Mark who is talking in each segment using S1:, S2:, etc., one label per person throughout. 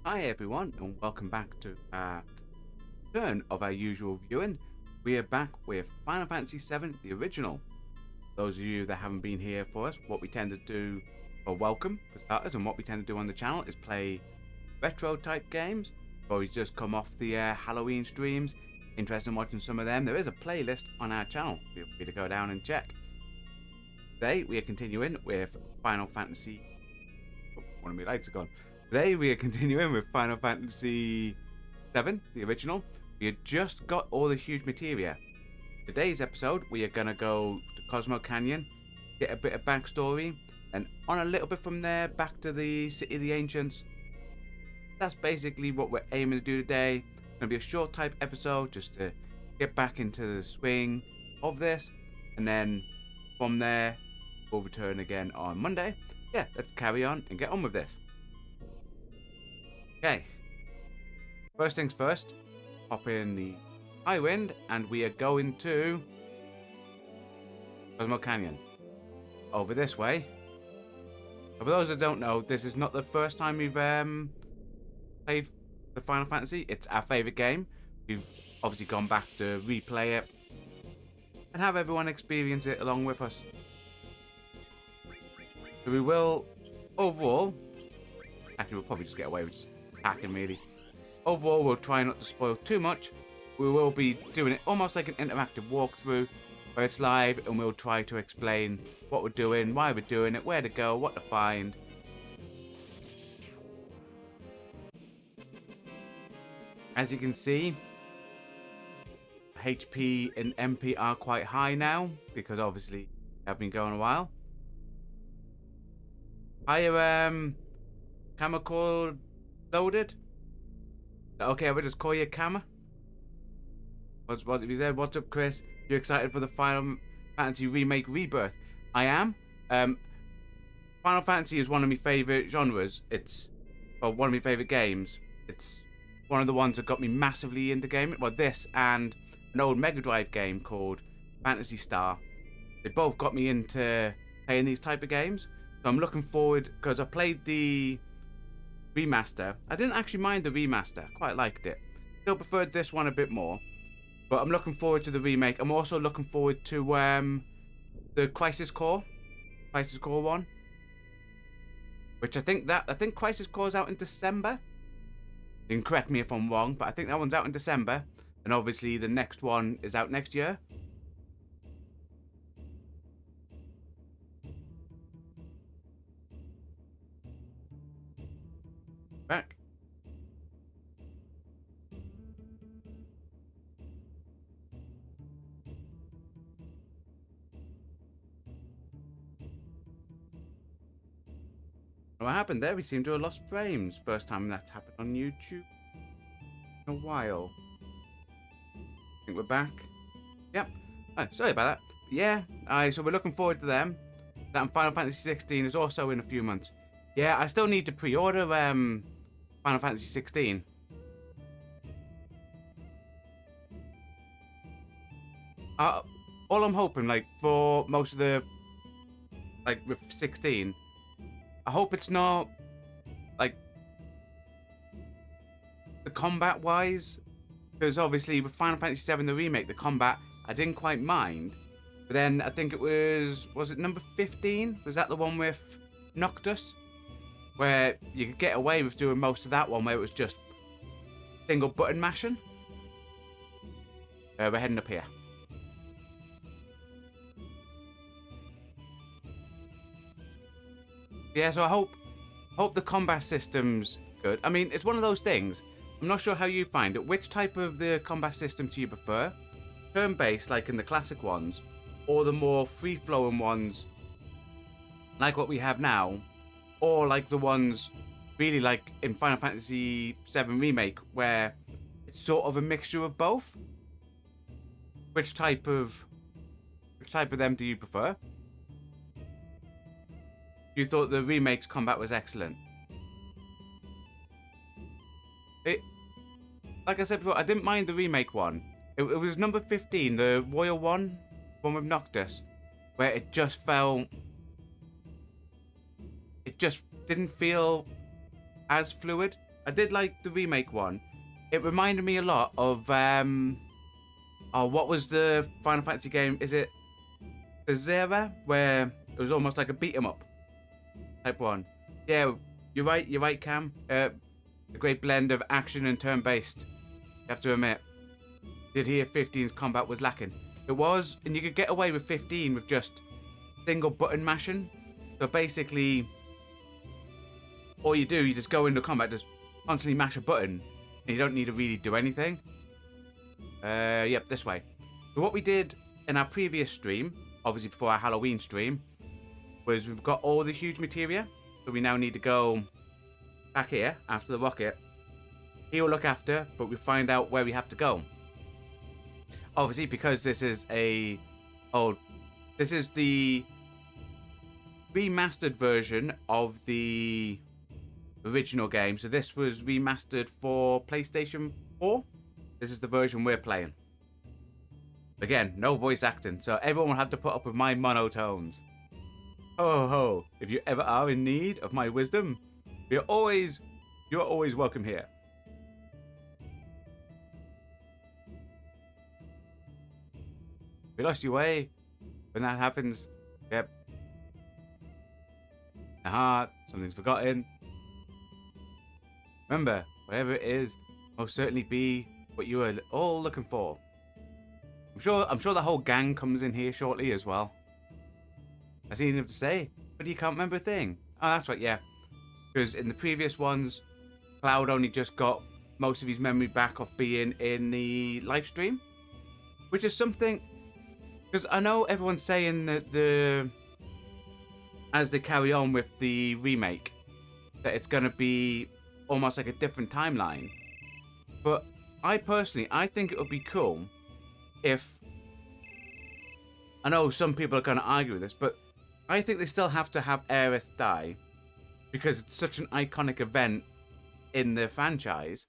S1: Hi everyone, and welcome back to our turn of our usual viewing. We are back with Final Fantasy VII, the original. Those of you that haven't been here for us, what we tend to do, or welcome for starters, and what we tend to do on the channel is play retro type games. Or we just come off the Halloween streams, interested in watching some of them. There is a playlist on our channel, feel free to go down and check. Today we are continuing with Final Fantasy. Oh, one of my lights are gone. Today we are continuing with Final Fantasy VII, the original. We had just got all the huge materia. Today's episode, we are going to go to Cosmo Canyon, get a bit of backstory, and on a little bit from there, back to the City of the Ancients. That's basically what we're aiming to do today. It's going to be a short type episode, just to get back into the swing of this. And then from there, we'll return again on Monday. Yeah, let's carry on and get on with this. Okay, first things first, hop in the high wind and we are going to Cosmo Canyon. Over this way. For those that don't know, this is not the first time we've played the Final Fantasy. It's our favourite game. We've obviously gone back to replay it and have everyone experience it along with us. So we will, overall, actually we'll probably just get away with just attacking really. Overall, we'll try not to spoil too much. We will be doing it almost like an interactive walkthrough where it's live and we'll try to explain what we're doing, why we're doing it, where to go, what to find. As you can see, HP and MP are quite high now because obviously they've been going a while. Higher camera core loaded. Okay, I will just call you Camera. What's have you said? What's up, Chris? You excited for the Final Fantasy Remake Rebirth? I am. Final Fantasy is one of my favourite genres. It's one of my favourite games. It's one of the ones that got me massively into gaming. Well, this and an old Mega Drive game called Phantasy Star. They both got me into playing these type of games. So I'm looking forward, because I played the remaster. I didn't actually mind the remaster. Quite liked it. Still preferred this one a bit more. But I'm looking forward to the remake. I'm also looking forward to the Crisis Core one. Which I think Crisis Core is out in December. You can correct me if I'm wrong, but I think that one's out in December. And obviously the next one is out next year. Back. What happened there? We seem to have lost frames. First time that's happened on YouTube in a while. I think we're back. Yep. Oh, sorry about that. But yeah. So we're looking forward to them. That Final Fantasy 16 is also in a few months. Yeah, I still need to pre-order Final Fantasy 16. All I'm hoping, like, for most of the, like, with 16, I hope it's not, like, the combat-wise, because obviously with Final Fantasy VII, the remake, the combat, I didn't quite mind. But then I think it was it number 15? Was that the one with Noctis? Where you could get away with doing most of that one, where it was just single button mashing. We're heading up here. Yeah, so I hope the combat system's good. I mean, it's one of those things. I'm not sure how you find it. Which type of the combat system do you prefer? Turn-based, like in the classic ones, or the more free-flowing ones, like what we have now? Or like the ones really like in Final Fantasy VII Remake, where it's sort of a mixture of both. Which type of them do you prefer? You thought the remake's combat was excellent. Like I said before, I didn't mind the remake one. It was number 15, the Royal one with Noctis, where it just felt. It just didn't feel as fluid I did like the remake one. It reminded me a lot of what was the Final Fantasy game? Is it VII, where it was almost like a beat 'em up type one? Yeah, you're right, Cam. A great blend of action and turn-based. You have to admit. Did hear 15's combat was lacking. It was, and you could get away with 15 with just single button mashing. So basically, all you do, you just go into combat, just constantly mash a button, and you don't need to really do anything. Yep, this way. So what we did in our previous stream, obviously before our Halloween stream, was we've got all the huge materia. So we now need to go back here after the rocket. He'll look after, but we find out where we have to go. Obviously, because this is the remastered version of the original game. So this was remastered for PlayStation 4. This is the version we're playing. Again, no voice acting, so everyone will have to put up with my monotones. Ho ho, if you ever are in need of my wisdom, you're always welcome here. We lost your way. When that happens, yep. A heart, something's forgotten. Remember, whatever it is, most certainly be what you are all looking for. I'm sure the whole gang comes in here shortly as well. I seen enough to say, but you can't remember a thing. Oh, that's right, yeah. Because in the previous ones, Cloud only just got most of his memory back off being in the live stream, which is something. Because I know everyone's saying that as they carry on with the remake, that it's going to be almost like a different timeline. But I think it would be cool if... I know some people are going to argue with this, but I think they still have to have Aerith die. Because it's such an iconic event in the franchise.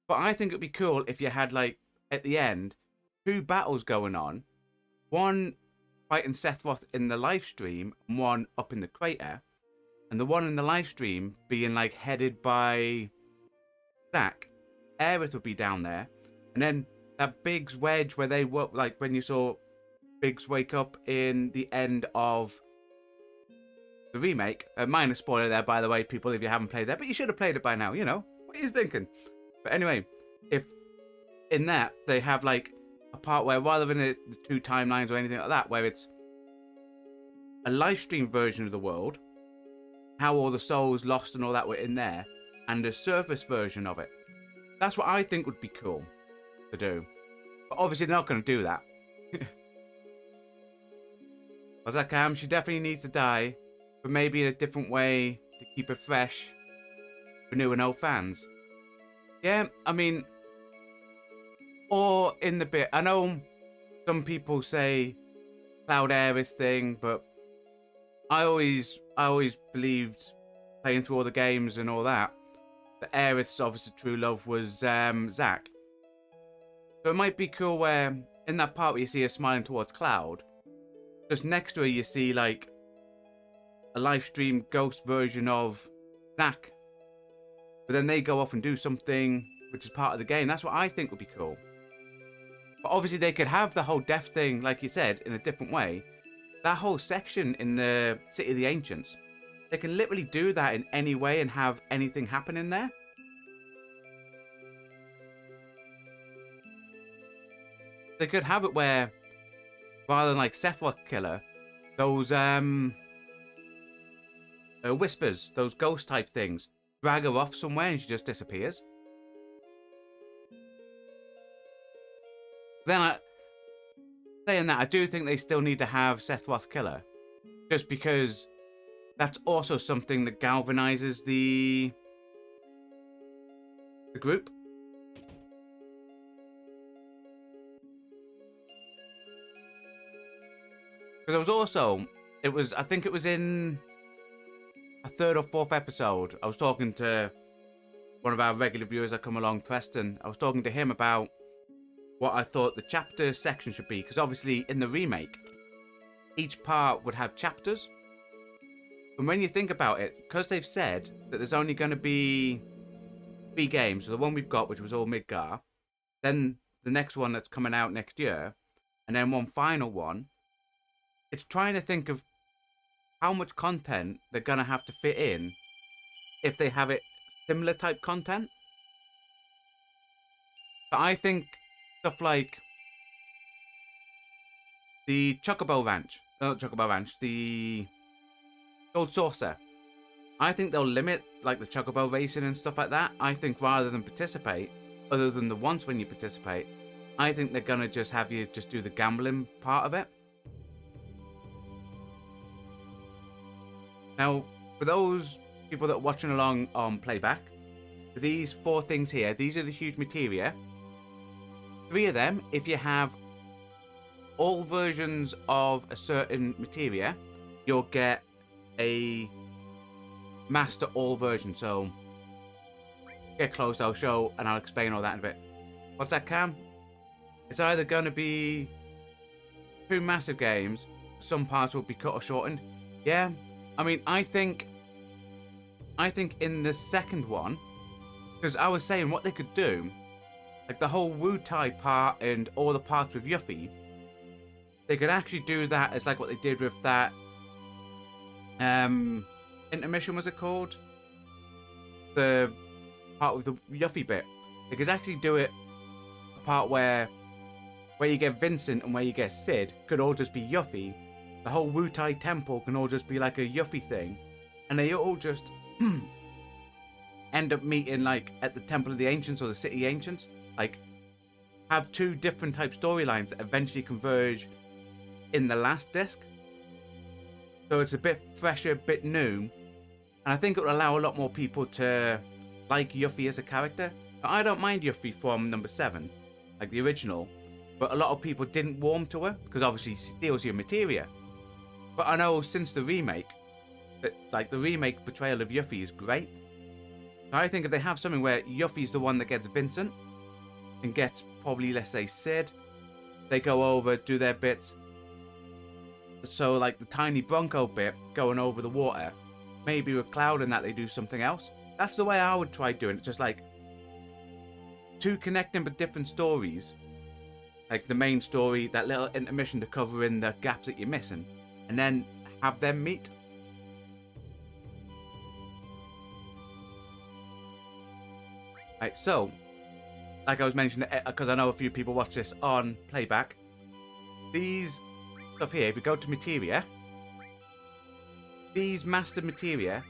S1: But I think it would be cool if you had, like, at the end, 2 battles going on. One fighting Sephiroth in the live stream, and one up in the crater. And the one in the live stream being like headed by Zack. Aerith would be down there. And then that Biggs wedge where they were like when you saw Biggs wake up in the end of the remake. Minor spoiler there, by the way, people, if you haven't played that, but you should have played it by now, you know. What are you thinking? But anyway, if in that they have like a part where rather than the 2 timelines or anything like that, where it's a live stream version of the world, how all the souls lost and all that were in there, and a surface version of it. That's what I think would be cool to do. But obviously they're not going to do that. What's that, Cam? She definitely needs to die, but maybe in a different way to keep it fresh for new and old fans. Yeah, I mean, or in the bit, I know some people say Cloud Aerith thing, but I always believed, playing through all the games and all that Aerith's obviously true love was Zack. So it might be cool where in that part where you see her smiling towards Cloud, just next to her you see like a live stream ghost version of Zack. But then they go off and do something which is part of the game. That's what I think would be cool. But obviously they could have the whole death thing, like you said, in a different way. That whole section in the City of the Ancients, they can literally do that in any way and have anything happen in there. They could have it where, rather than like Sephiroth killer, those whispers, those ghost type things, drag her off somewhere and she just disappears. Then saying that, I do think they still need to have Sephiroth killer, just because that's also something that galvanizes the group. Because I think it was in a 3rd or 4th episode, I was talking to one of our regular viewers that come along, Preston. I was talking to him about what I thought the chapter section should be, because obviously in the remake, each part would have chapters. And when you think about it, because they've said that there's only going to be 3 games. So the one we've got, which was all Midgar, then the next one that's coming out next year, and then one final one. It's trying to think of how much content they're going to have to fit in if they have it similar type content. But I think stuff like the Chocobo Ranch, not Chocobo Ranch, the Gold Saucer. I think they'll limit like the Chocobo racing and stuff like that. I think rather than participate, other than the once when you participate, I think they're going to just have you just do the gambling part of it. Now, for those people that are watching along on playback, these 4 things here, these are the huge materia. 3 of them, if you have all versions of a certain materia, you'll get a master all version. So get close, I'll show and I'll explain all that in a bit. What's that, Cam? It's either going to be 2 massive games, some parts will be cut or shortened. Yeah, I mean, I think in the second one, because I was saying what they could do, like the whole Wu-Tai part and all the parts with Yuffie, they could actually do that as like what they did with that intermission, was it called? The part with the Yuffie bit. They could actually do it a part where you get Vincent and where you get Sid could all just be Yuffie. The whole Wu-Tai temple can all just be like a Yuffie thing, and they all just end up meeting like at the Temple of the Ancients or the City Ancients. Like, have 2 different type storylines that eventually converge in the last disc. So it's a bit fresher, a bit new, and I think it will allow a lot more people to like Yuffie as a character. Now, I don't mind Yuffie from number 7, like the original, but a lot of people didn't warm to her because obviously she steals your materia. But I know since the remake, that like the remake portrayal of Yuffie is great. So I think if they have something where Yuffie's the one that gets Vincent and gets probably, let's say, Sid, they go over, do their bits. So like the tiny Bronco bit going over the water, maybe with Cloud and that they do something else. That's the way I would try doing it. Just like 2 connecting but different stories. Like the main story, that little intermission to cover in the gaps that you're missing, and then have them meet. Right, so like I was mentioning, because I know a few people watch this on playback, these stuff here, if you go to materia, these master materia,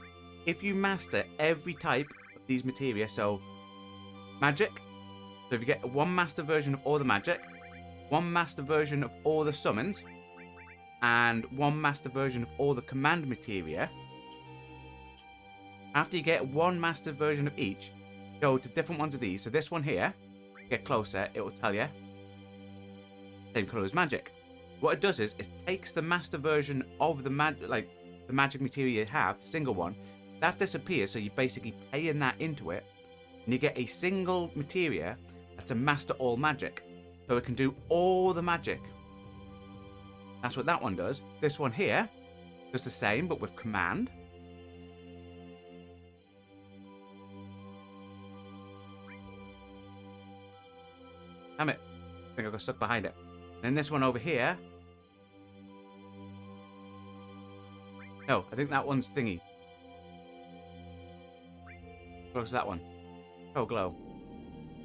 S1: if you master every type of these materia, so magic, so if you get 1 master version of all the magic, 1 master version of all the summons, and 1 master version of all the command materia, after you get 1 master version of each, go to different ones of these. So this one here, get closer, it will tell you same color as magic. What it does is it takes the master version of the magic materia you have, the single one, that disappears, so you basically pay in that into it, and you get a single materia that's a master all magic, so it can do all the magic. That's what that one does. This one here does the same, but with command. Damn it, I think I got stuck behind it. And then this one over here, no, I think that one's thingy. Close to that one. Oh, glow.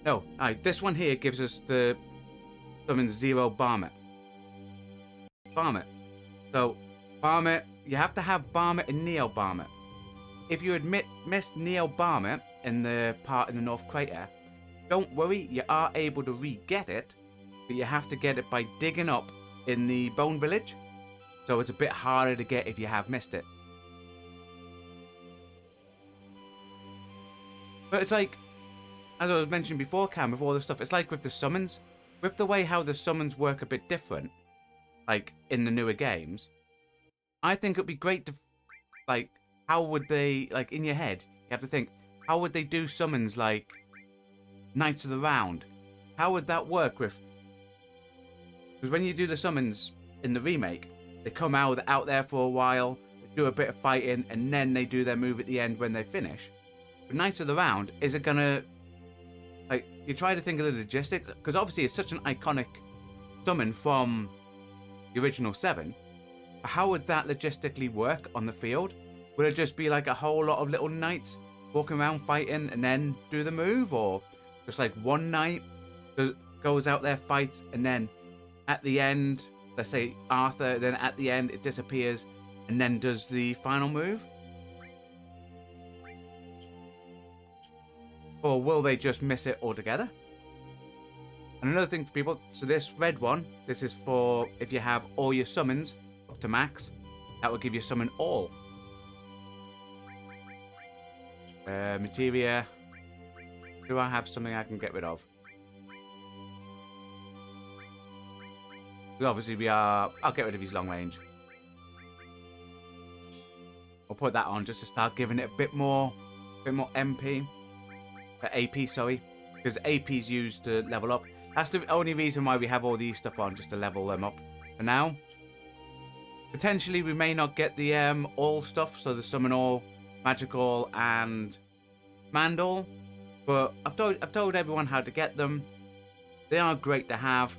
S1: No, alright, this one here gives us the summon 0 Barmet. Barmet. So, Barmet, you have to have Barmet and Neo Barmet. If you missed Neo Barmet in the part in the North Crater, don't worry, you are able to re-get it, but you have to get it by digging up in the Bone Village. So it's a bit harder to get if you have missed it. But it's like, as I was mentioning before, Cam, with all this stuff, it's like with the summons. With the way how the summons work a bit different, like in the newer games, I think it'd be great to, like, how would they, like in your head, you have to think, how would they do summons like Knights of the Round? How would that work with, because when you do the summons in the remake, they come out there for a while, they do a bit of fighting, and then they do their move at the end when they finish. But Knights of the Round, is it gonna, like, you try to think of the logistics, because obviously it's such an iconic summon from the original 7. How would that logistically work on the field? Would it just be like a whole lot of little knights walking around fighting and then do the move? Or just like one knight goes out there, fights, and then at the end, let's say Arthur, then at the end it disappears and then does the final move? Or will they just miss it altogether? And another thing for people, so this red one, this is for if you have all your summons up to max, that will give you summon all. Materia. Do I have something I can get rid of? Obviously I'll get rid of his long range. I'll put that on just to start giving it a bit more MP. AP, sorry. Because AP is used to level up. That's the only reason why we have all these stuff on, just to level them up. For now, potentially we may not get the all stuff, so the summon all, magic all, and command all. But I've told everyone how to get them. They are great to have.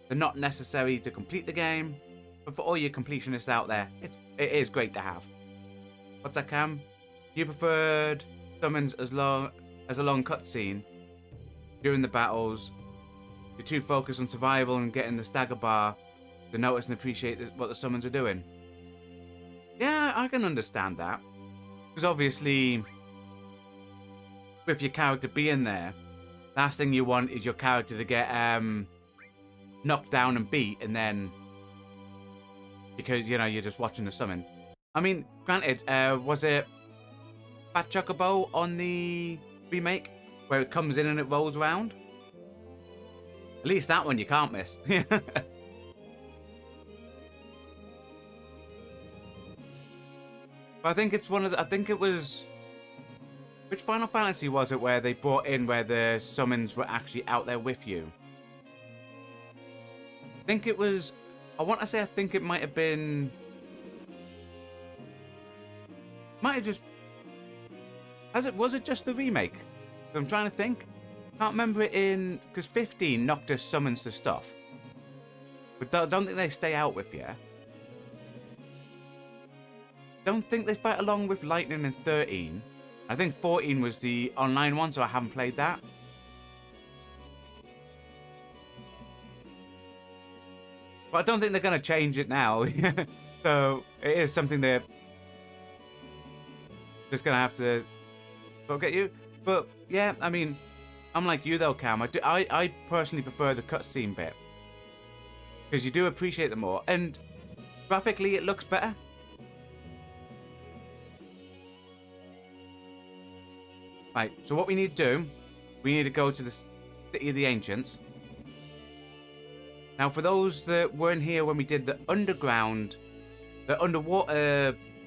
S1: They're not necessary to complete the game, but for all your completionists out there, it is great to have. What's that, Cam? You preferred summons as long as a long cutscene during the battles. You're too focused on survival and getting the stagger bar to notice and appreciate what the summons are doing. Yeah, I can understand that. Because obviously, with your character being there, last thing you want is your character to get knocked down and beat, and then because you're just watching the summon. I mean, granted, was it Fat Chocobo on the remake where it comes in and it rolls around? At least that one you can't miss. But I think it's one of the, I think it was, which Final Fantasy was it where they brought in where the summons were actually out there with you? I think it was, I think it might have been, was it just the remake? I'm trying to think. Can't remember it in, because 15 Noctis summons the stuff. But don't think they stay out with you. Don't think they fight along with Lightning in 13. I think 14 was the online one, so I haven't played that. But I don't think they're going to change it now. So it is something they're just going to have to get you. But yeah, I mean, I'm like you though, Cam. I personally prefer the cutscene bit. Because you do appreciate them more. And graphically, it looks better. Right, so what we need to do, we need to go to the City of the Ancients. Now, for those that weren't here when we did the underwater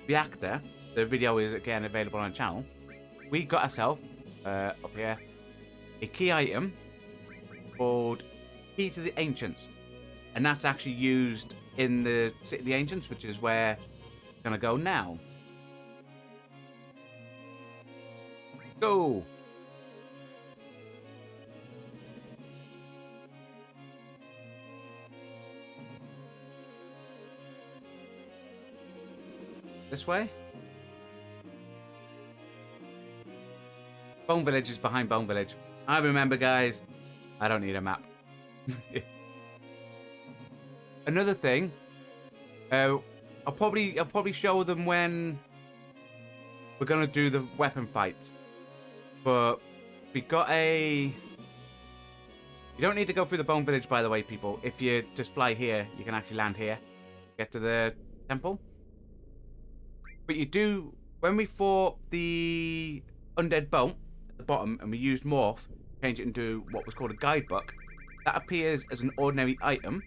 S1: reactor, the video is again available on the channel. We got ourselves, up here, a key item called Key to the Ancients. And that's actually used in the City of the Ancients, which is where we're going to go now. Go! This way? Bone Village is behind Bone Village. I remember, guys. I don't need a map. Another thing, I'll probably show them when we're gonna do the weapon fight. But we got a. You don't need to go through the Bone Village, by the way, people. If you just fly here, you can actually land here, get to the temple. But you do, when we fought the undead boat at the bottom and we used morph, change it into what was called a guidebook, that appears as an ordinary item.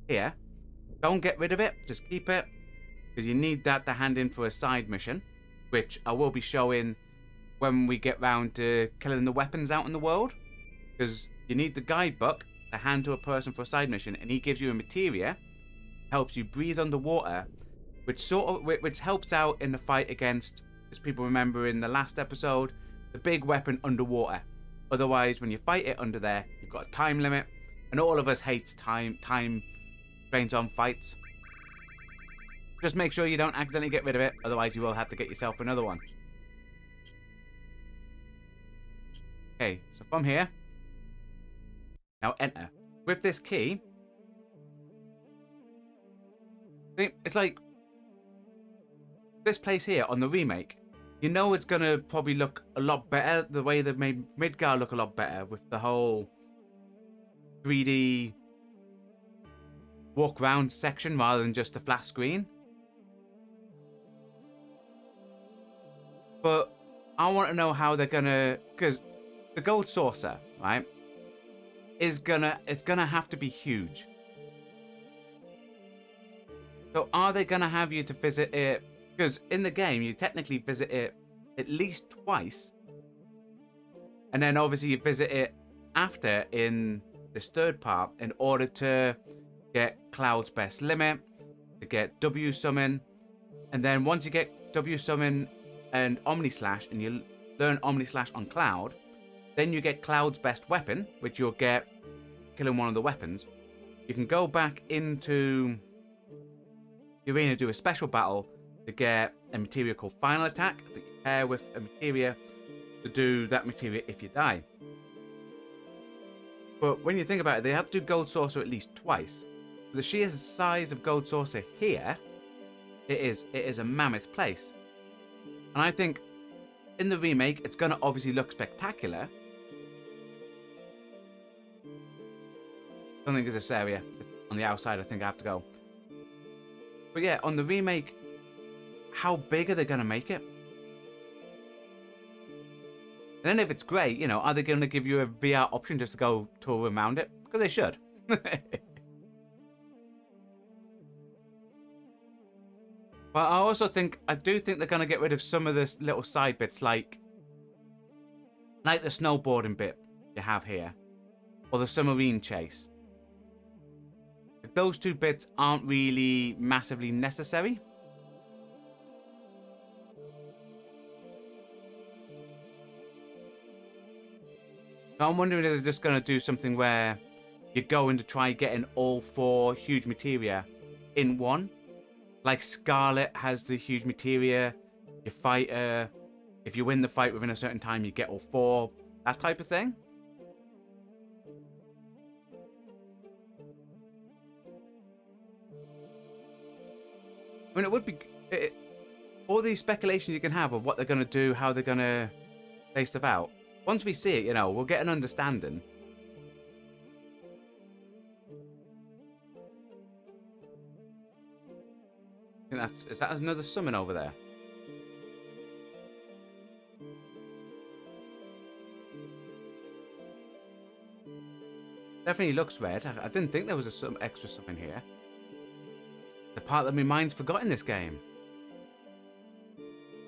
S1: Here. Don't get rid of it, just keep it, because you need that to hand in for a side mission, which I will be showing when we get round to killing the weapons out in the world. Because you need the guidebook to hand to a person for a side mission, and he gives you a materia, helps you breathe underwater, which helps out in the fight against as people remember in the last episode, the big weapon underwater. Otherwise, when you fight it under there, you've got a time limit, and all of us hates time drains on fights. Just make sure you don't accidentally get rid of it, otherwise you will have to get yourself another one. Okay, so from here, now enter. With this key, it's like this place here on the remake. You know it's gonna probably look a lot better, the way they've made Midgar look a lot better with the whole 3D walk around section rather than just a flat screen. But I want to know how they're gonna, because the gold saucer, right, it's gonna have to be huge. So are they gonna have you to visit it? Because in the game you technically visit it at least twice, and then obviously you visit it after in this third part in order to get Cloud's best limit, to get W summon, and then once you get W summon and Omni Slash, and you learn Omni Slash on Cloud, then you get Cloud's best weapon, which you'll get killing one of the weapons. You can go back into the arena, do a special battle to get a materia called Final Attack that you pair with a materia to do that materia if you die. But when you think about it, they have to do Gold Saucer at least twice. The sheer size of Gold Saucer here, it is a mammoth place. And I think in the remake, it's going to obviously look spectacular. I don't think there's this area. On the outside, I think I have to go. But yeah, on the remake, how big are they going to make it? And then if it's great, you know, are they going to give you a VR option just to go tour around it? Because they should. But I do think they're going to get rid of some of this little side bits, like the snowboarding bit you have here, or the submarine chase. Those two bits aren't really massively necessary. So I'm wondering if they're just going to do something where you go in to try getting all 4 huge materia in one. Like Scarlet has the huge materia. You fight her. If you win the fight within a certain time, you get all 4. That type of thing. I mean, it would be... all these speculations you can have of what they're going to do, how they're going to play stuff out. Once we see it, you know, we'll get an understanding. I think is that another summon over there? Definitely looks red. I didn't think there was some extra summon here. The part that my mind's forgot in this game.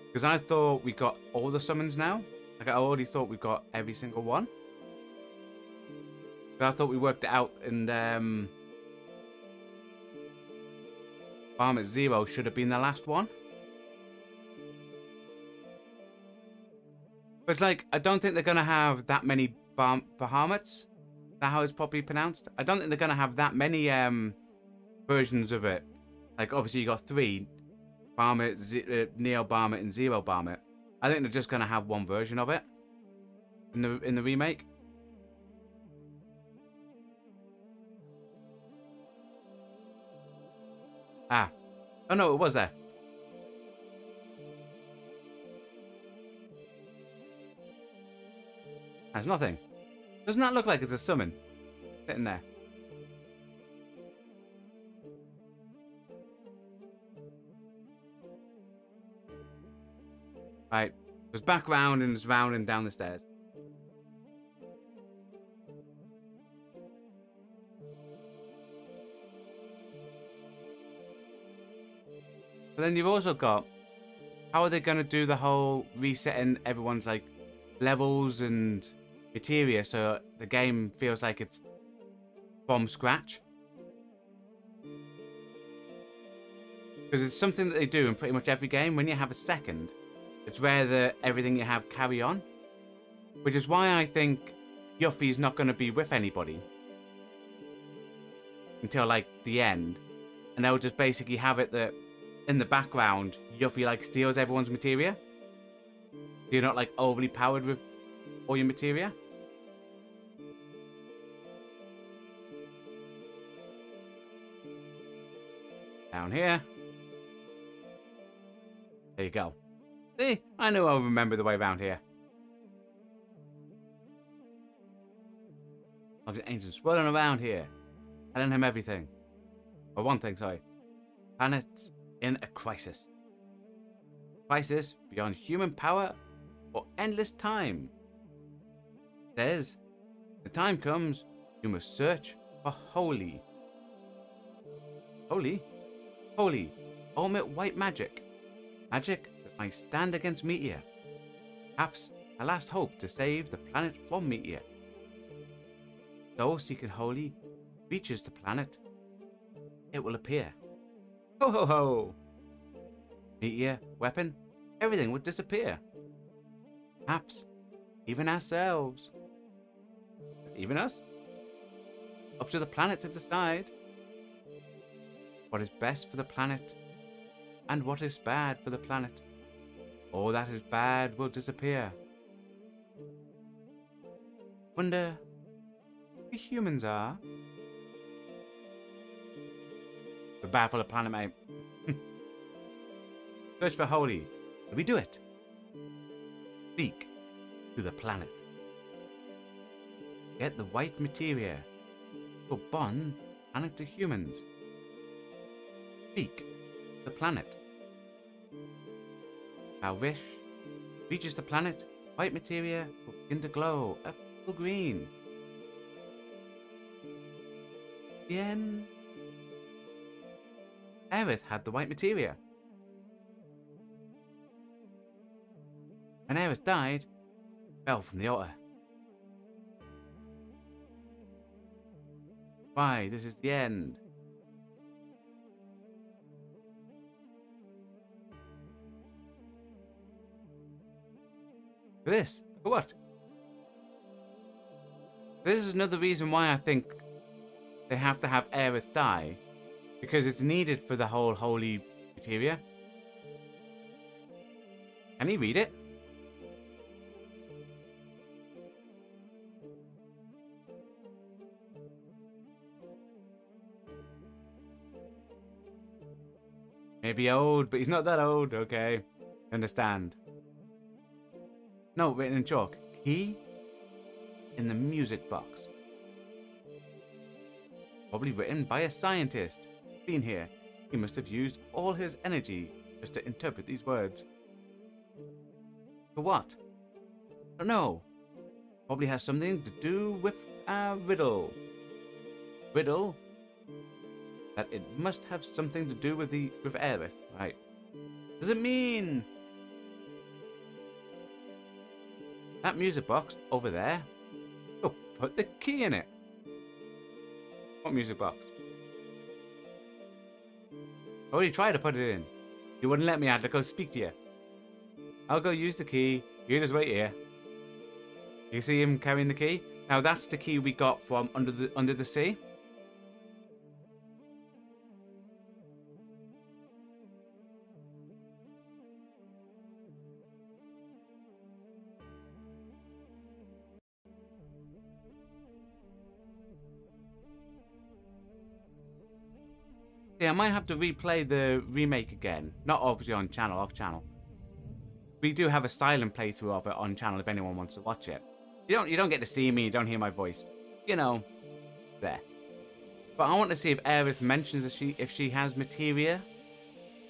S1: Because I thought we got all the summons now. Like I already thought we got every single one. But I thought we worked it out, and Farm at 0 should have been the last one. But it's like, I don't think they're going to have that many Bahamut. Is that how it's properly pronounced? I don't think they're going to have that many versions of it. Like, obviously you got 3. Bahamut, Neo Bahamut, and Zero Bahamut. I think they're just going to have one version of it. In the remake. Ah. Oh no, it was there. There's nothing. Doesn't that look like it's a summon? Sitting there. Right. It was back round and it's round and down the stairs. But then you've also got, how are they going to do the whole resetting everyone's like levels and materia so the game feels like it's from scratch? Because it's something that they do in pretty much every game. When you have a second, It's rare that everything you have carry on. Which is why I think Yuffie's not going to be with anybody. Until, like, the end. And they'll just basically have it that, in the background, Yuffie, like, steals everyone's materia. So you're not, like, overly powered with all your materia. Down here. There you go. See? I knew I'll remember the way around here. Of the ancients swirling around here. Telling him everything. Or one thing, sorry. Planets in a crisis. Crisis beyond human power or endless time. Says, the time comes, you must search for holy. Holy? Holy. Ultimate white magic. Magic that might stand against meteor. Perhaps a last hope to save the planet from meteor. Those seeking holy reaches the planet. It will appear. Ho ho ho! Meteor, weapon, everything would disappear. Perhaps even ourselves. Even us? Up to the planet to decide what is best for the planet and what is bad for the planet. All that is bad will disappear. Wonder who humans are. We're bad for the planet, mate. Search for holy. Did we do it? Speak to the planet. Get the white materia. To bond planet to humans. Speak the planet. Our wish reaches the planet. White materia will begin to glow a purple green. The end. Aerith had the white materia. When Aerith died, fell from the altar. Why, this is the end. For this? For what? This is another reason why I think they have to have Aerith die. Because it's needed for the whole holy materia. Can he read it? Maybe old, but he's not that old. Okay. Understand. No, written in chalk. Key in the music box. Probably written by a scientist. Been here. He must have used all his energy just to interpret these words. For what? I don't know. Probably has something to do with a riddle. Riddle? That it must have something to do with Aerith, right? Does it mean that music box over there? Oh, put the key in it. What music box? I already tried to put it in. You wouldn't let me. I had to go speak to you. I'll go use the key. You just wait here. You see him carrying the key? Now that's the key we got from under the sea. Yeah, I might have to replay the remake again. Not obviously on channel, off channel. We do have a silent playthrough of it on channel if anyone wants to watch it. You don't get to see me, you don't hear my voice. You know, there. But I want to see if Aerith mentions if she has materia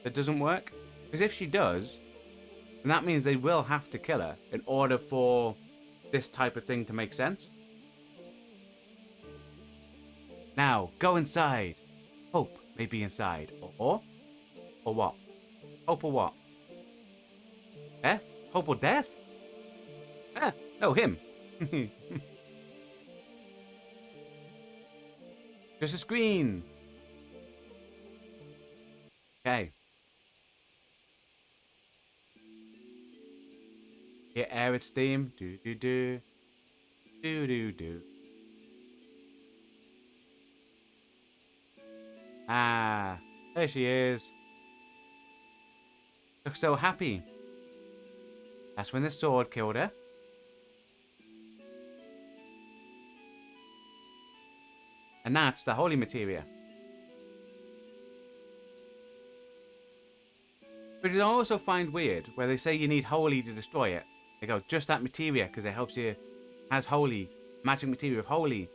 S1: that doesn't work. Because if she does, then that means they will have to kill her in order for this type of thing to make sense. Now, go inside. Hope may be inside. Or what? Hope or what? Death? Hope or death? Ah, no, him. Just a screen. Okay. Hit air with steam. Do do do. Do do do. Ah, there she is. Looks so happy. That's when the sword killed her. And that's the holy materia. Which I also find weird, where they say you need holy to destroy it. They go, just that materia, because it helps you, has holy, magic materia of holy.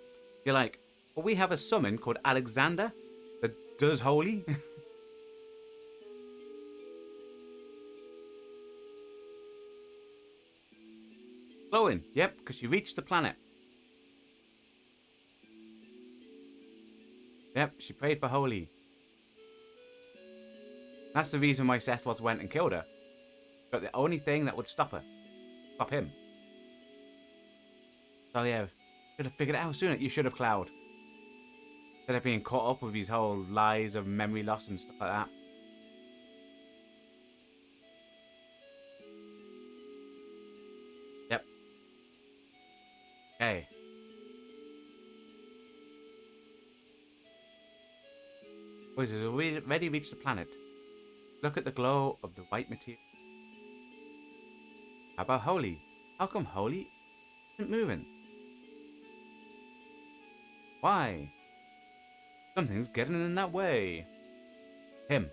S1: You're like, well, we have a summon called Alexander that does holy. Glowing, yep, because you reached the planet. Yep, she prayed for holy. That's the reason why Sephiroth went and killed her. But the only thing that would stop her. Stop him. So yeah, should have figured it out sooner. You should have, Cloud. Instead of being caught up with these whole lies of memory loss and stuff like that. Yep. Okay. Boys, has already reached the planet. Look at the glow of the white material. How about holy? How come holy isn't moving? Why? Something's getting in that way. Him.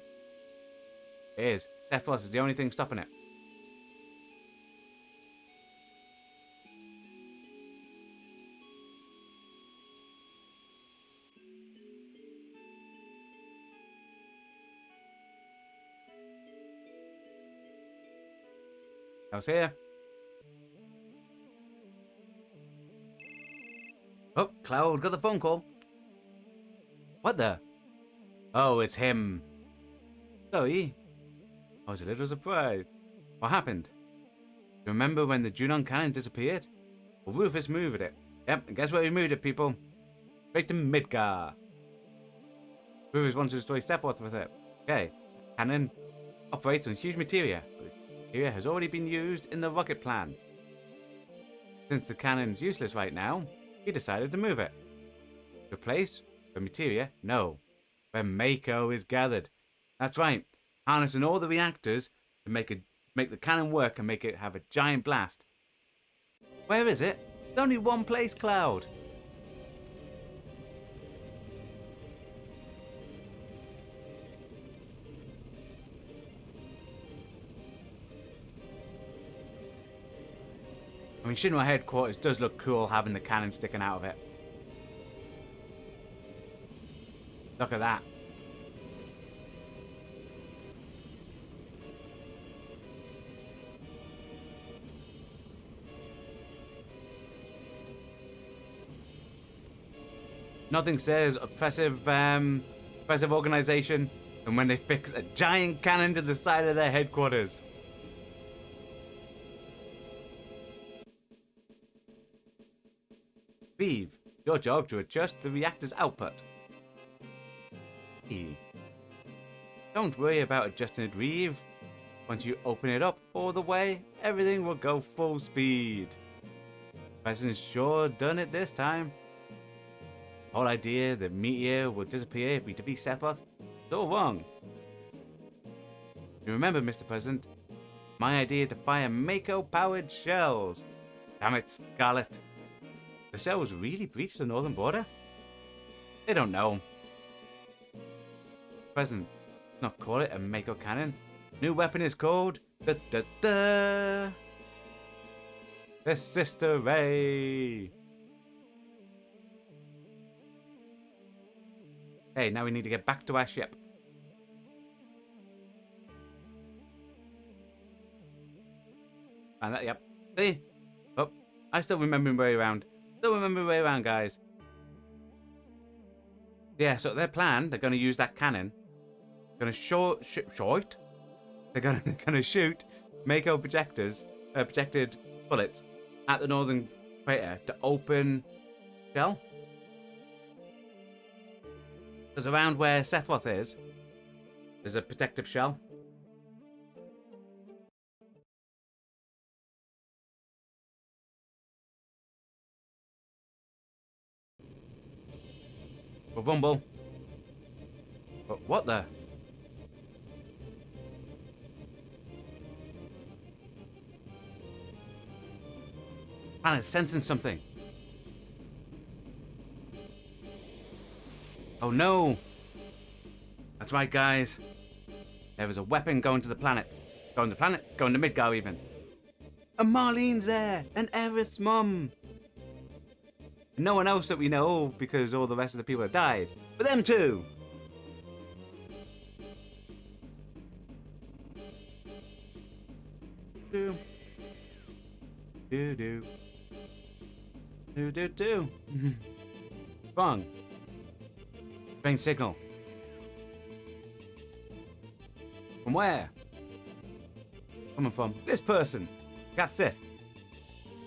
S1: It is. Sephiroth is the only thing stopping it. I was here. Oh, Cloud got the phone call. What the? Oh, it's him. Sorry. I was a little surprised. What happened? You remember when the Junon cannon disappeared? Well, Rufus moved it. Yep, and guess where he moved it, people? Straight to Midgar. Rufus wants to destroy Sephiroth with it. Okay, the cannon operates on huge materia, but materia has already been used in the rocket plan. Since the cannon's useless right now, he decided to move it. The place where materia? No, where Mako is gathered. That's right, harnessing all the reactors to make the cannon work and make it have a giant blast. Where is it? There's only one place, Cloud. I mean, Shinra headquarters does look cool having the cannon sticking out of it. Look at that. Nothing says oppressive organization than when they fix a giant cannon to the side of their headquarters. VII, your job to adjust the reactor's output. Don't worry about adjusting it, VII. Once you open it up all the way, everything will go full speed. President's sure done it this time. The whole idea that meteor will disappear if we defeat Sephiroth is all wrong. You remember, Mr. President, my idea to fire Mako-powered shells. Damn it, Scarlet. The cells really breached the northern border? They don't know. President, let's not call it a Mako cannon. New weapon is called the Sister Ray. Hey, now we need to get back to our ship. And that, yep. See? Oh, I still remember my way around. Still remember my way around, guys. Yeah, so their plan, they're going to use that cannon. Going to short? They're going to shoot Mako projected bullets at the northern crater to open shell. Because around where Sephiroth is, there's a protective shell. Or rumble. But what the? Planet's sensing something. Oh no! That's right, guys. There is a weapon going to the planet. Going to the planet, going to Midgar even. And Marlene's there! And Aerith's mum! No one else that we know because all the rest of the people have died. But them too! Do. Do do. Do do do. Wrong. Strange signal. From where? Coming from this person. That's it.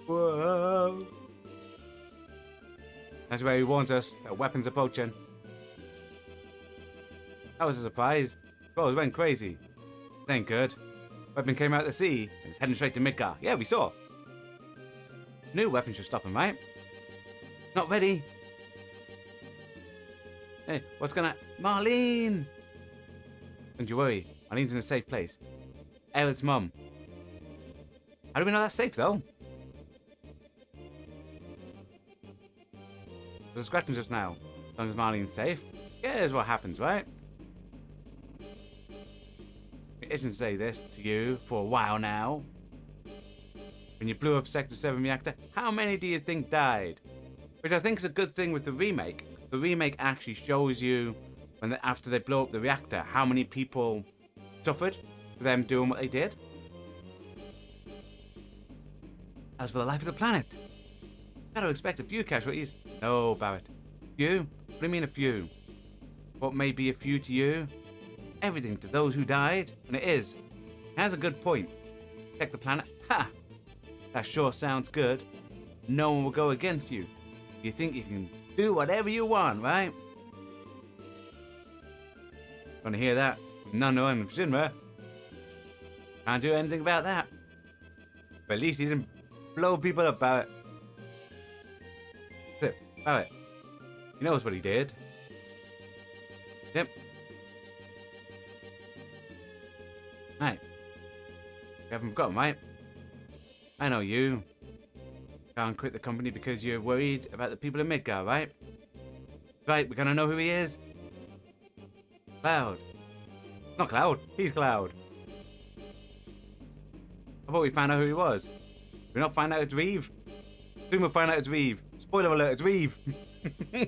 S1: Whoa. That's where he warns us that weapons approaching. That was a surprise. Bros went crazy. Ain't good. Weapon came out of the sea and it's heading straight to Midgar. Yeah, we saw. New weapon should stop him, right? Not ready. Hey, what's gonna... Marlene! Don't you worry. Marlene's in a safe place. Aerith's mum. How do we know that's safe, though? There's a question just now. As long as Marlene's safe, here's what happens, right? It isn't say this to you for a while now. When you blew up Sector 7 reactor, how many do you think died? Which I think is a good thing with the remake. The remake actually shows you, when after they blow up the reactor, how many people suffered for them doing what they did. As for the life of the planet, gotta expect a few casualties. No, Barrett. Few? What do you mean a few? What may be a few to you? Everything to those who died, and it is. It has a good point. Protect the planet? Ha! That sure sounds good. No one will go against you. You think you can do whatever you want, right? Gonna hear that? None of Shinra. Can't do anything about that. But at least he didn't blow people up, Barrett. Barrett. He knows what he did. Yep. Right. You haven't forgotten, right? I know you. Can't quit the company because you're worried about the people in Midgar, right? Right, we're gonna know who he is. Cloud. Not Cloud, he's Cloud. I thought we found out who he was. Did we not find out it's Reeve? Soon we'll find out it's Reeve. Spoiler alert, it's Reeve. We're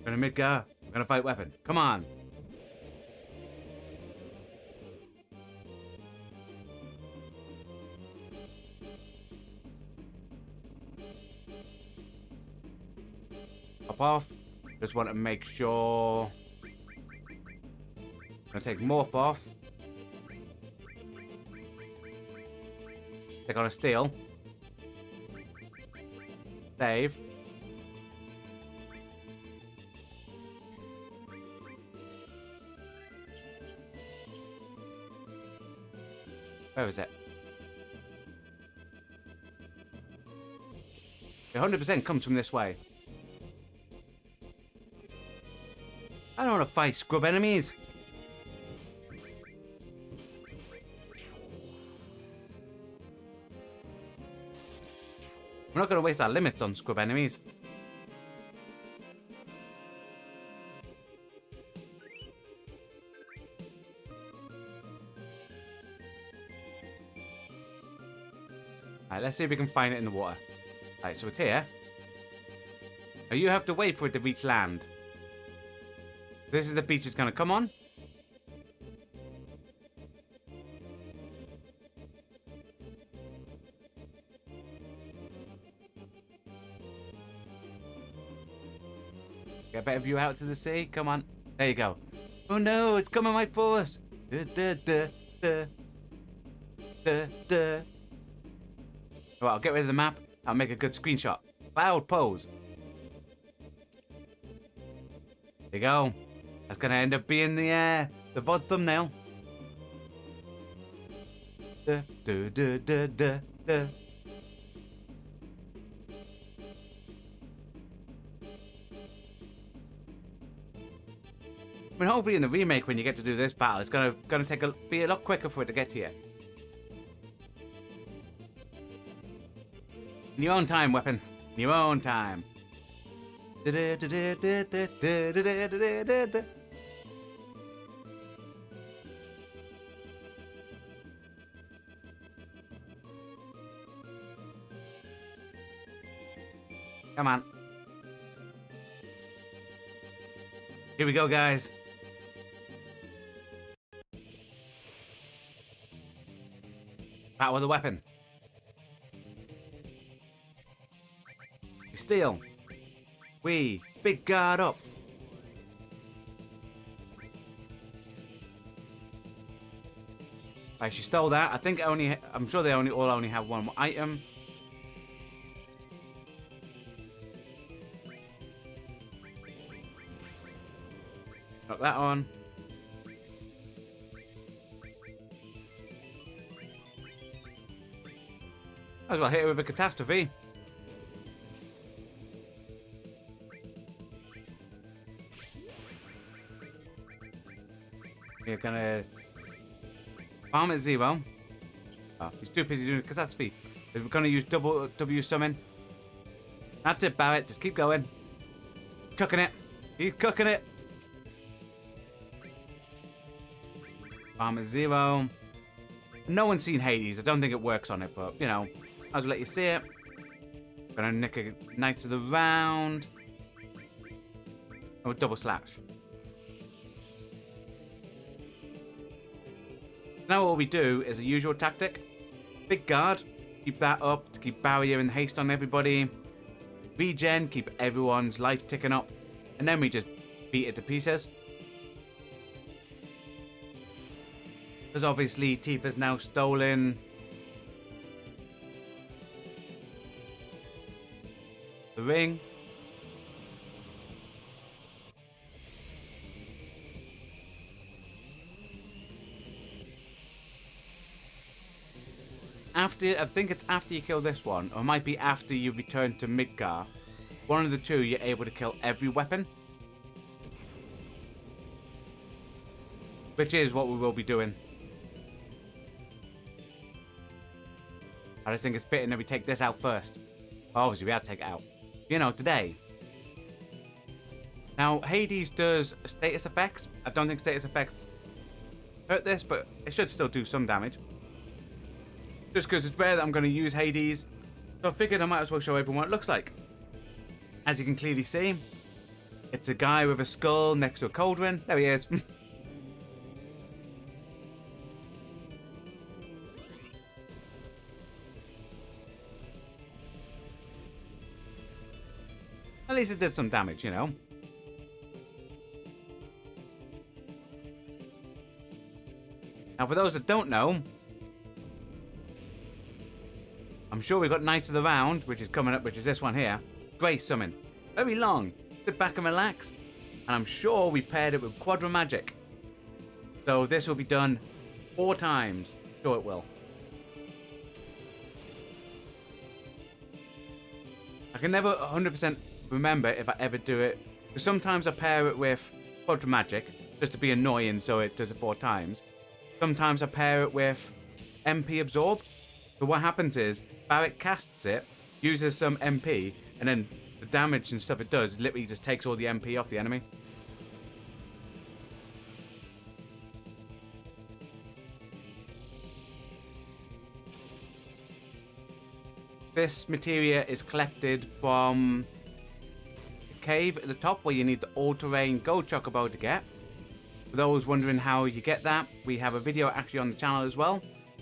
S1: gonna Midgar. We're gonna fight weapon. Come on. Hop off. Just want to make sure. Gonna take Morph off. Take on a steal. Save. Where is it? 100% comes from this way. I don't want to fight scrub enemies. We're not going to waste our limits on scrub enemies. Alright, let's see if we can find it in the water. Alright, so it's here. Now you have to wait for it to reach land. This is the beach it's going to come on. Get a better view out to the sea. Come on. There you go. Oh no, it's coming right for us. Well, I'll get rid of the map. I'll make a good screenshot. Cloud pose. There you go. That's going to end up being the VOD thumbnail. mean, hopefully in the remake, when you get to do this battle, it's gonna be a lot quicker for it to get here. In your own time, weapon. In your own time. Come on. Here we go, guys. Battle with a weapon. We steal. We big guard up. Right, she stole that. I think I'm sure they all only have one item. Got that on. Might as well hit it with a catastrophe. We're gonna farm at 0. Oh, he's too busy doing a catastrophe. We're gonna use double W summon. That's it, Barrett. Just keep going. Cooking it. He's cooking it. Farm at 0. No one's seen Hades. I don't think it works on it, but you know, I'll just let you see it. Gonna nick a Knights of the Round. Oh, double slash. Now what we do is a usual tactic. Big guard, keep that up to keep barrier and haste on everybody. Regen, keep everyone's life ticking up. And then we just beat it to pieces. Because obviously Tifa's now stolen the ring. I think it's after you kill this one, or it might be after you return to Midgar. One of the two, you're able to kill every weapon. Which is what we will be doing. I just think it's fitting that we take this out first. Well, obviously, we have to take it out. You know, today. Now, Hades does status effects. I don't think status effects hurt this, but it should still do some damage. Just because it's rare that I'm going to use Hades. So I figured I might as well show everyone what it looks like. As you can clearly see, it's a guy with a skull next to a cauldron. There he is. At least it did some damage, you know. Now, for those that don't know, I'm sure we've got Knights of the Round, which is coming up, which is this one here. Grace Summon. Very long. Sit back and relax. And I'm sure we paired it with Quadra Magic. So this will be done 4 times. Sure it will. I can never 100% remember if I ever do it. Because sometimes I pair it with Quadra Magic, just to be annoying so it does it 4 times. Sometimes I pair it with MP Absorb. So what happens is, Barrett casts it, uses some MP, and then the damage and stuff it does literally just takes all the MP off the enemy. This materia is collected from the cave at the top where you need the all-terrain gold chocobo to get. For those wondering how you get that, we have a video actually on the channel as well.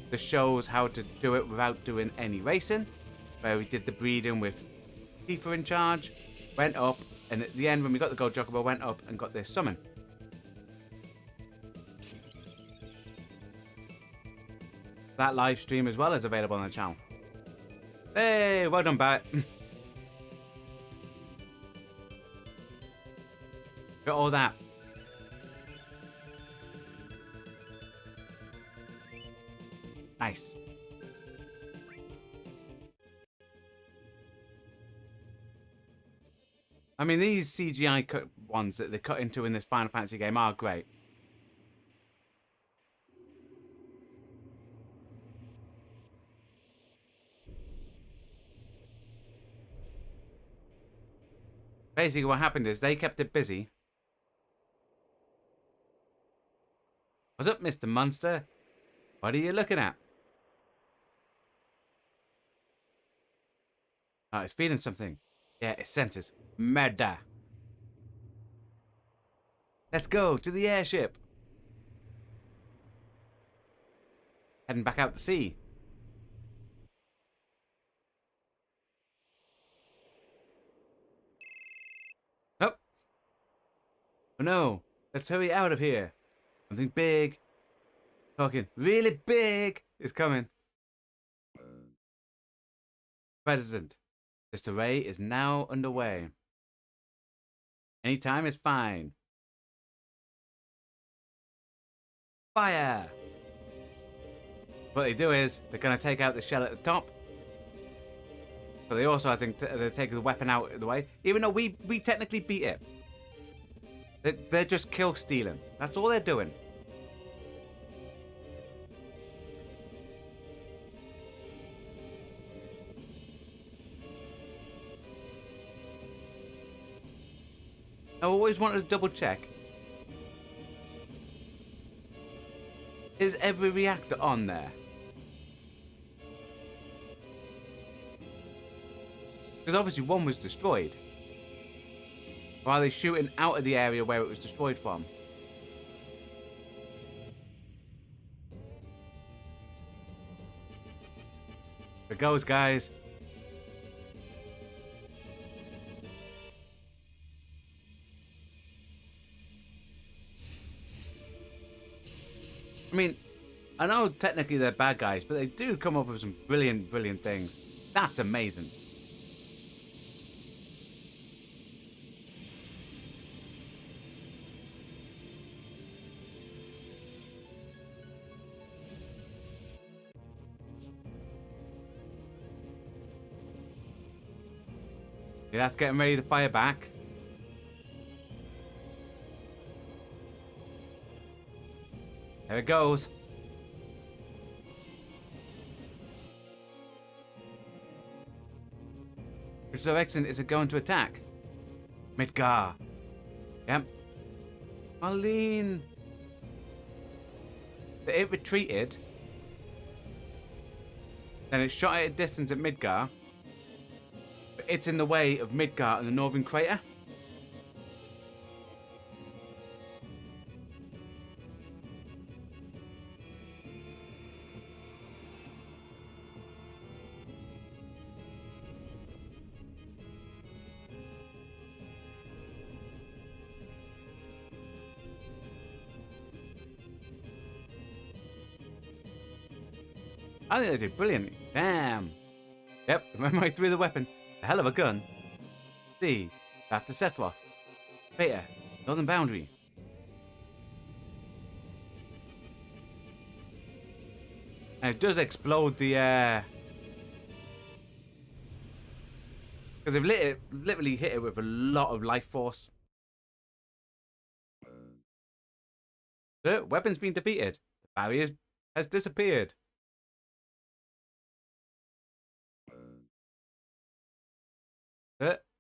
S1: That shows how to do it without doing any racing, where we did the breeding with Tifa in charge, went up, and at the end when we got the gold chocobo, went up and got this summon. That live stream as well is available on the channel. Hey, well done, Barrett. Got all that. Nice. I mean, these CGI ones that they cut into in this Final Fantasy game are great. Basically, what happened is they kept it busy. What's up, Mr. Monster? What are you looking at? Oh, it's feeling something. Yeah, it senses murder. Let's go to the airship. Heading back out to sea. Oh. Oh no. Let's hurry out of here. Something big. Talking really big is coming. President. This array is now underway. Anytime is fine. Fire! What they do is they're going to take out the shell at the top. But they also, I think, they take the weapon out of the way. Even though we technically beat it. They're just kill stealing. That's all they're doing. I always wanted to double check. Is every reactor on there? Because obviously one was destroyed. Or are they shooting out of the area where it was destroyed from? There it goes, guys. I mean, I know technically they're bad guys, but they do come up with some brilliant, brilliant things. That's amazing. Yeah, that's getting ready to fire back. There it goes. Which direction is it going to attack? Midgar. Yep. Marlene. It retreated. Then it shot at a distance at Midgar. But it's in the way of Midgar and the northern crater. I think they did brilliant. Damn. Yep, ran right through the weapon. A hell of a gun. C. That's the Sephiroth. Beta. Northern boundary. And it does explode the because they've literally hit it with a lot of life force. The weapon's been defeated. The barrier has disappeared.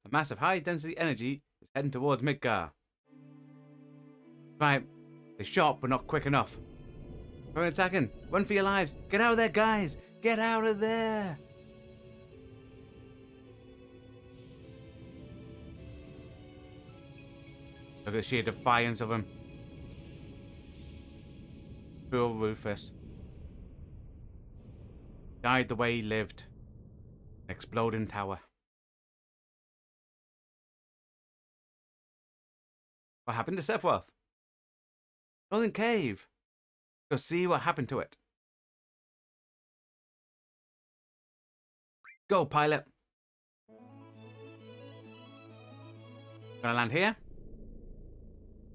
S1: A massive high-density energy is heading towards Midgar. Right, they shot, but not quick enough. We're attacking. Run for your lives. Get out of there, guys. Get out of there. Look at the sheer defiance of him. Poor Rufus. Died the way he lived. Exploding tower. What happened to Sephiroth? Northern Cave. Go see what happened to it. Go, pilot. Gonna land here.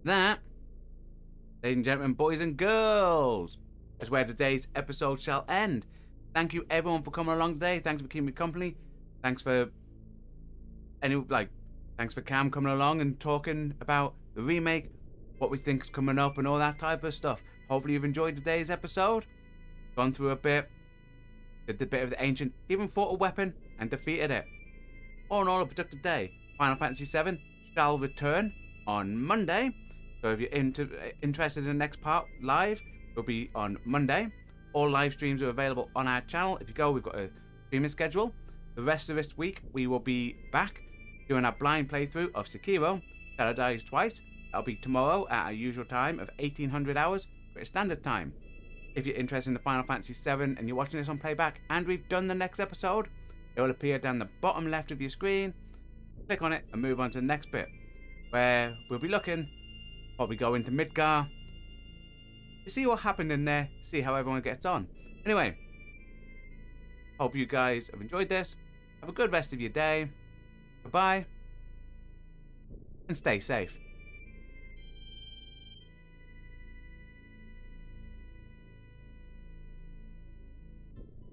S1: That, ladies and gentlemen, boys and girls, is where today's episode shall end. Thank you everyone for coming along today. Thanks for keeping me company. Thanks for Thanks for Cam coming along and talking about the remake, what we think's coming up, and all that type of stuff. Hopefully you've enjoyed today's episode. Gone through a bit, did the bit of the ancient, even fought a weapon and defeated it. All in all, a productive day. Final Fantasy VII shall return on Monday. So if you're interested in the next part live, it'll be on Monday. All live streams are available on our channel. If you go, we've got a streaming schedule. The rest of this week, we will be back doing our blind playthrough of Sekiro, Shadow Dies Twice. That'll be tomorrow at our usual time of 1800 hours, British Standard Time. If you're interested in the Final Fantasy VII and you're watching this on playback and we've done the next episode, it will appear down the bottom left of your screen. Click on it and move on to the next bit, where we'll be looking, probably go into Midgar, to see what happened in there, see how everyone gets on. Anyway, hope you guys have enjoyed this. Have a good rest of your day. Goodbye, and stay safe.